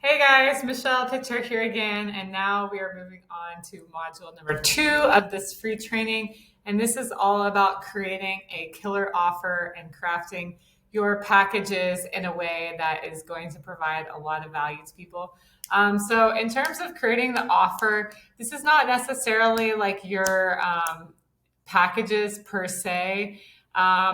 Hey guys, Michelle Pitcher here again, and now we are moving on to module number 2 of this free training. And this is all about creating a killer offer and crafting your packages in a way that is going to provide a lot of value to people. So, in terms of creating the offer, this is not necessarily like your packages per se,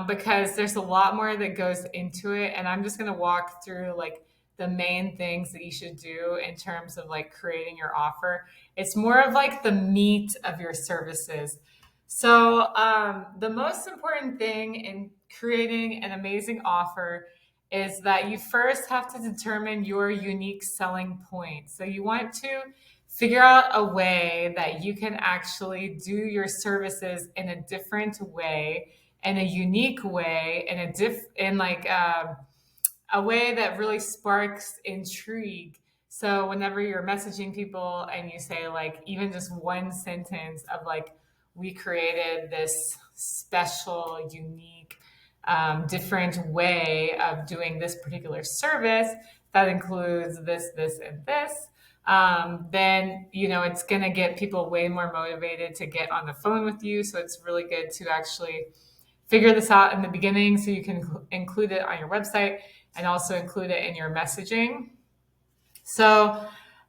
because there's a lot more that goes into it. And I'm just going to walk through like the main things that you should do in terms of like creating your offer. It's more of like the meat of your services. So, the most important thing in creating an amazing offer is that you first have to determine your unique selling point. So, you want to figure out a way that you can actually do your services in a different way, in a unique way, in like a way that really sparks intrigue. So whenever you're messaging people and you say like even just one sentence of like, we created this special, unique, different way of doing this particular service that includes this, and this, then it's going to get people way more motivated to get on the phone with you. So it's really good to actually figure this out in the beginning so you can include it on your website and also include it in your messaging. So,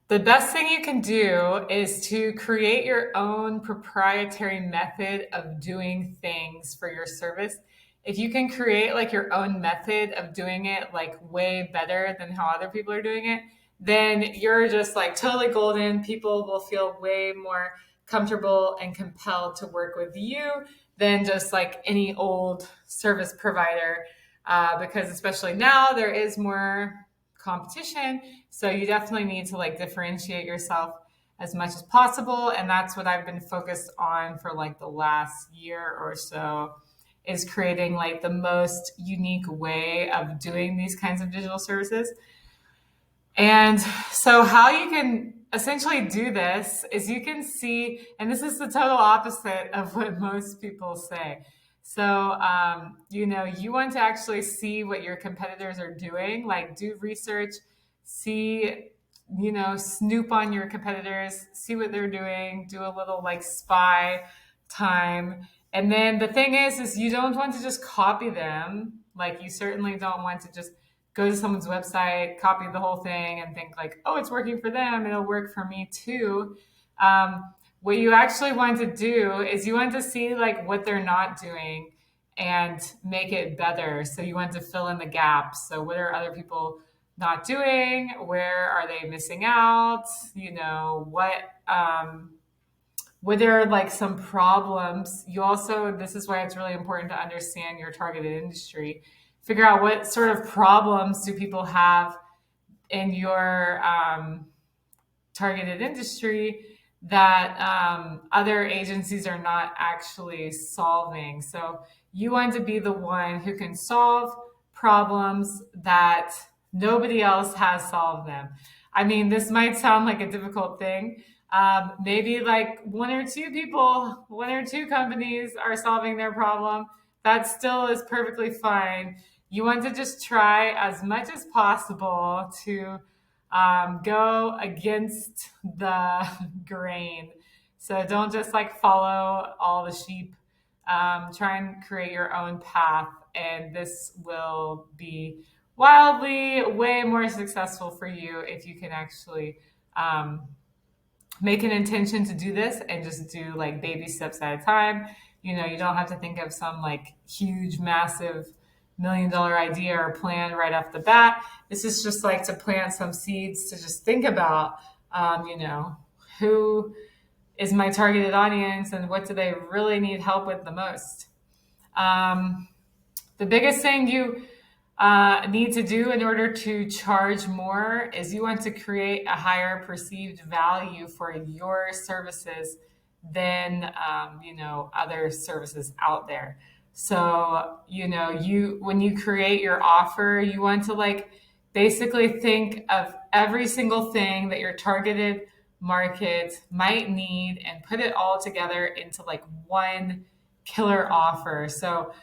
the best thing you can do is to create your own proprietary method of doing things for your service. If you can create like your own method of doing it like way better than how other people are doing it, then you're just like totally golden. People will feel way more comfortable and compelled to work with you than just like any old service provider, because especially now there is more competition. So you definitely need to like differentiate yourself as much as possible. And that's what I've been focused on for like the last year or so, is creating like the most unique way of doing these kinds of digital services. And so, how you can essentially do this is you can see, and this is the total opposite of what most people say. So, you want to actually see what your competitors are doing, like do research, see, snoop on your competitors, see what they're doing, do a little like spy time. And then the thing is you don't want to just copy them. Like, you certainly don't want to just go to someone's website, copy the whole thing, and think like, oh, it's working for them, it'll work for me too. What you actually want to do is you want to see like what they're not doing and make it better. So you want to fill in the gaps. So what are other people not doing? Where are they missing out? Were there like some problems? This is why it's really important to understand your targeted industry. Figure out what sort of problems do people have in your targeted industry that other agencies are not actually solving. So you want to be the one who can solve problems that nobody else has solved them. I mean, this might sound like a difficult thing. Maybe like one or two companies are solving their problem. That still is perfectly fine. You want to just try as much as possible to go against the grain. So don't just like follow all the sheep. Try and create your own path, and this will be wildly way more successful for you if you can actually make an intention to do this and just do like baby steps at a time. You don't have to think of some like huge, massive $1 million idea or plan right off the bat. This is just like to plant some seeds to just think about, who is my targeted audience and what do they really need help with the most. Um, the biggest thing you need to do in order to charge more is you want to create a higher perceived value for your services than other services out there. So you when you create your offer, you want to like basically think of every single thing that your targeted market might need and put it all together into like one killer offer. So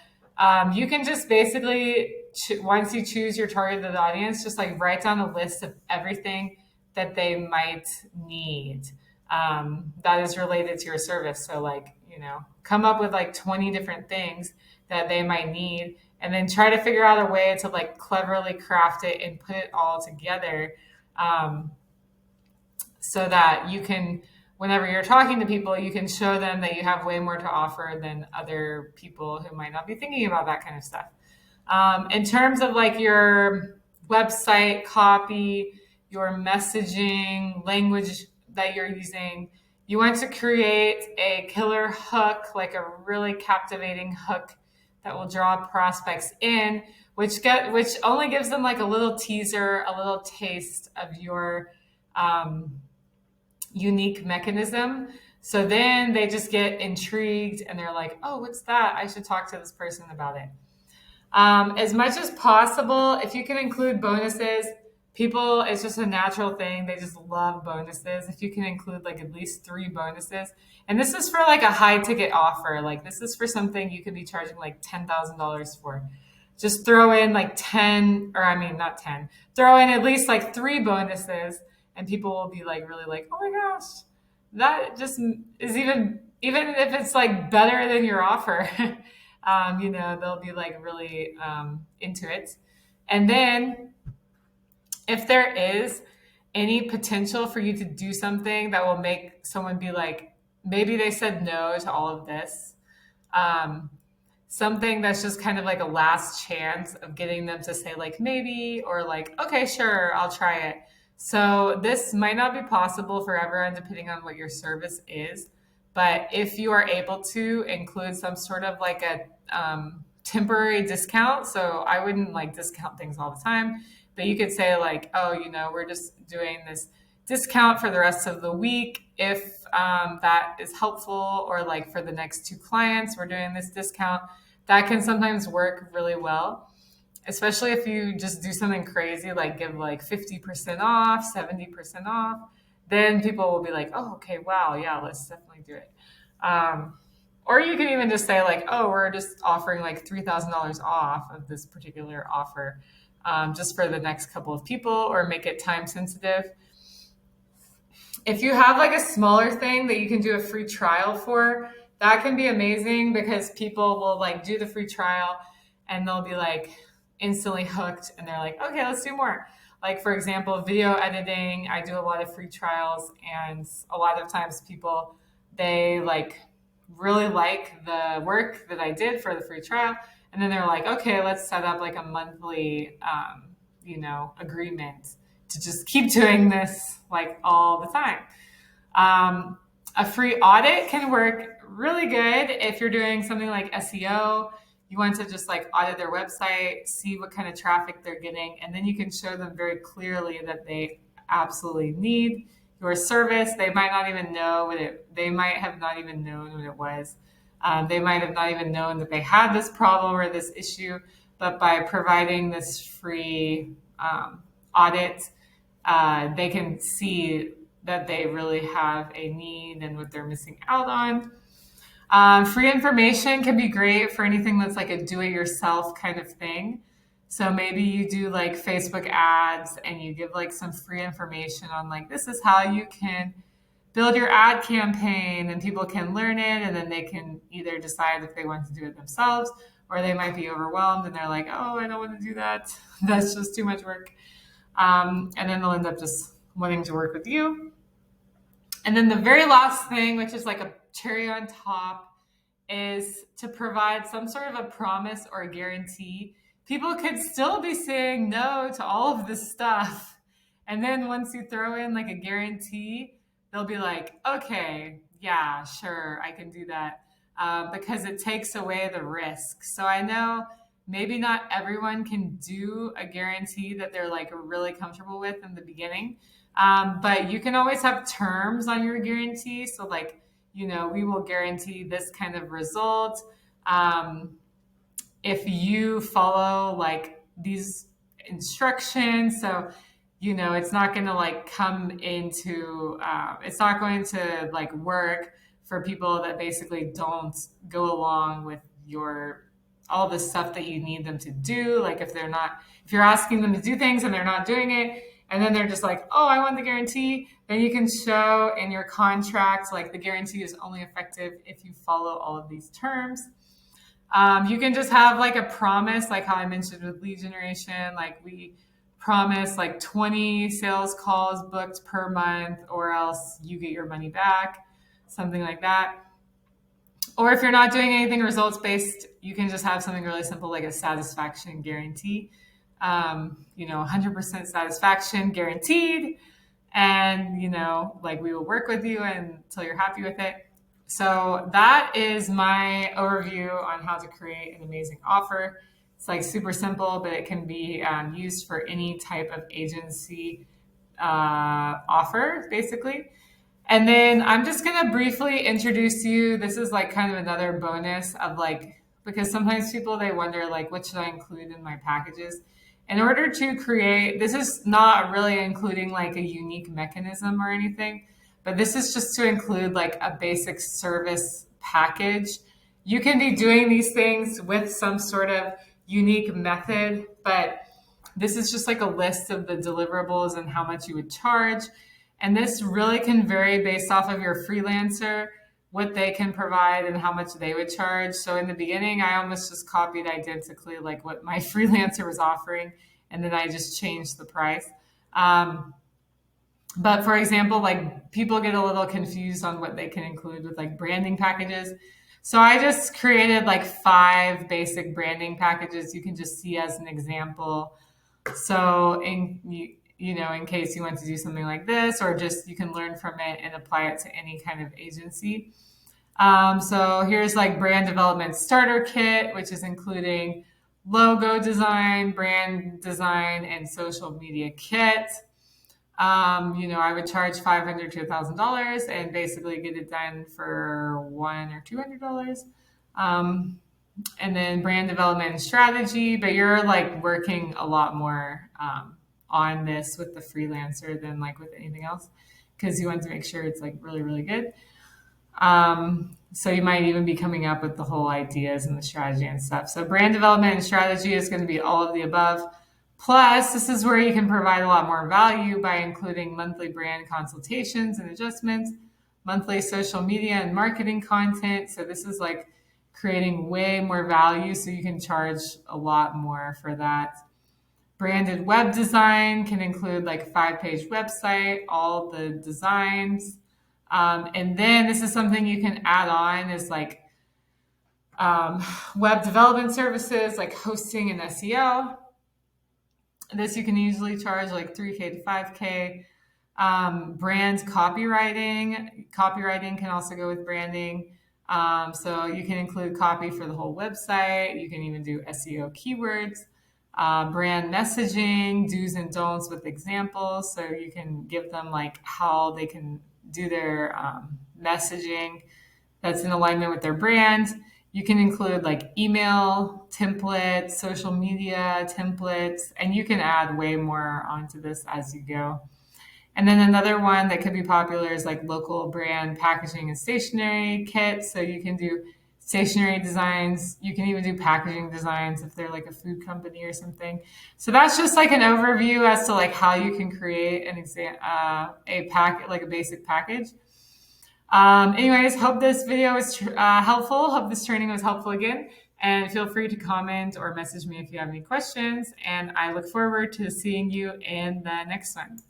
you can just basically, once you choose your targeted audience, just like write down a list of everything that they might need that is related to your service. So, like, come up with like 20 different things that they might need, and then try to figure out a way to like cleverly craft it and put it all together, um, so that you can, whenever you're talking to people, you can show them that you have way more to offer than other people who might not be thinking about that kind of stuff. In terms of like your website copy, your messaging, language that you're using, you want to create a killer hook, like a really captivating hook that will draw prospects in, which only gives them like a little teaser, a little taste of your um, unique mechanism. So then they just get intrigued and they're like, oh, what's that? I should talk to this person about it. As much as possible, if you can include bonuses, people, it's just a natural thing. They just love bonuses. If you can include like at least 3 bonuses, and this is for like a high ticket offer, like this is for something you could be charging like $10,000 for. Just throw in like 10, or I mean, not 10, throw in at least like 3 bonuses, and people will be like, really like, oh my gosh, that just is even if it's like better than your offer. They'll be like really into it. And then if there is any potential for you to do something that will make someone be like, maybe they said no to all of this, um, something that's just kind of like a last chance of getting them to say like maybe, or like, okay, sure, I'll try it. So this might not be possible for everyone depending on what your service is. But if you are able to include some sort of like a temporary discount, so I wouldn't like discount things all the time, but you could say like, oh, we're just doing this discount for the rest of the week if that is helpful, or like for the next 2 clients, we're doing this discount. That can sometimes work really well, especially if you just do something crazy, like give like 50% off, 70% off, then people will be like, oh, okay, wow, yeah, let's definitely do it. Or you can even just say like, oh, we're just offering like $3,000 off of this particular offer, just for the next couple of people, or make it time sensitive. If you have like a smaller thing that you can do a free trial for, that can be amazing, because people will like do the free trial and they'll be like instantly hooked, and they're like, okay, let's do more. Like, for example, video editing, I do a lot of free trials, and a lot of times people, they like really like the work that I did for the free trial. And then they're like, okay, let's set up like a monthly, agreement to just keep doing this like all the time. A free audit can work really good if you're doing something like SEO. You want to just like audit their website, see what kind of traffic they're getting, and then you can show them very clearly that they absolutely need your service. They might not even know they might have not even known what it was. They might have not even known that they had this problem or this issue, but by providing this free audit, they can see that they really have a need and what they're missing out on. Free information can be great for anything that's like a do-it-yourself kind of thing. So maybe you do like Facebook ads and you give like some free information on like, this is how you can build your ad campaign, and people can learn it, and then they can either decide if they want to do it themselves, or they might be overwhelmed and they're like, oh, I don't want to do that. That's just too much work. And then they'll end up just wanting to work with you. And then the very last thing, which is like a cherry on top, is to provide some sort of a promise or a guarantee. People could still be saying no to all of this stuff. And then once you throw in like a guarantee, they'll be like, okay, yeah, sure, I can do that, because it takes away the risk. So I know maybe not everyone can do a guarantee that they're like really comfortable with in the beginning. But you can always have terms on your guarantee. So like, we will guarantee this kind of result if you follow like these instructions. So, it's not going to like it's not going to like work for people that basically don't go along with all the stuff that you need them to do. Like if you're asking them to do things and they're not doing it, and then they're just like, oh, I want the guarantee, then you can show in your contract like the guarantee is only effective if you follow all of these terms. You can just have like a promise, like how I mentioned with lead generation, like we promise like 20 sales calls booked per month, or else you get your money back, something like that. Or if you're not doing anything results based, you can just have something really simple like a satisfaction guarantee. 100% satisfaction guaranteed. And, like we will work with you until you're happy with it. So that is my overview on how to create an amazing offer. It's like super simple, but it can be used for any type of agency offer, basically. And then I'm just going to briefly introduce you. This is like kind of another bonus of like, because sometimes people, they wonder like, what should I include in my packages? In order to create, this is not really including like a unique mechanism or anything, but this is just to include like a basic service package. You can be doing these things with some sort of unique method, but this is just like a list of the deliverables and how much you would charge. And this really can vary based off of your freelancer, what they can provide and how much they would charge. So in the beginning, I almost just copied identically like what my freelancer was offering, and then I just changed the price. But for example, like people get a little confused on what they can include with like branding packages. So I just created like 5 basic branding packages you can just see as an example. So in case you want to do something like this, or just you can learn from it and apply it to any kind of agency. So here's like brand development starter kit, which is including logo design, brand design, and social media kit. I would charge $500 to $1,000 and basically get it done for $100 or $200. And then brand development and strategy, but you're like working a lot more on this with the freelancer than like with anything else, because you want to make sure it's like really, really good. So you might even be coming up with the whole ideas and the strategy and stuff. So brand development and strategy is going to be all of the above. Plus, this is where you can provide a lot more value by including monthly brand consultations and adjustments, monthly social media and marketing content. So this is like creating way more value, so you can charge a lot more for that. Branded web design can include like 5-page website, all the designs. And then this is something you can add on is like web development services like hosting and SEO. This you can usually charge like $3K to $5K. Brand copywriting. Copywriting can also go with branding. So you can include copy for the whole website. You can even do SEO keywords. Brand messaging, do's and don'ts with examples. So you can give them like how they can do their messaging that's in alignment with their brand. You can include like email templates, social media templates, and you can add way more onto this as you go. And then another one that could be popular is like local brand packaging and stationery kits. So you can do stationery designs. You can even do packaging designs if they're like a food company or something. So that's just like an overview as to like how you can create a basic package. Anyways, hope this video was helpful. Hope this training was helpful again. And feel free to comment or message me if you have any questions. And I look forward to seeing you in the next one.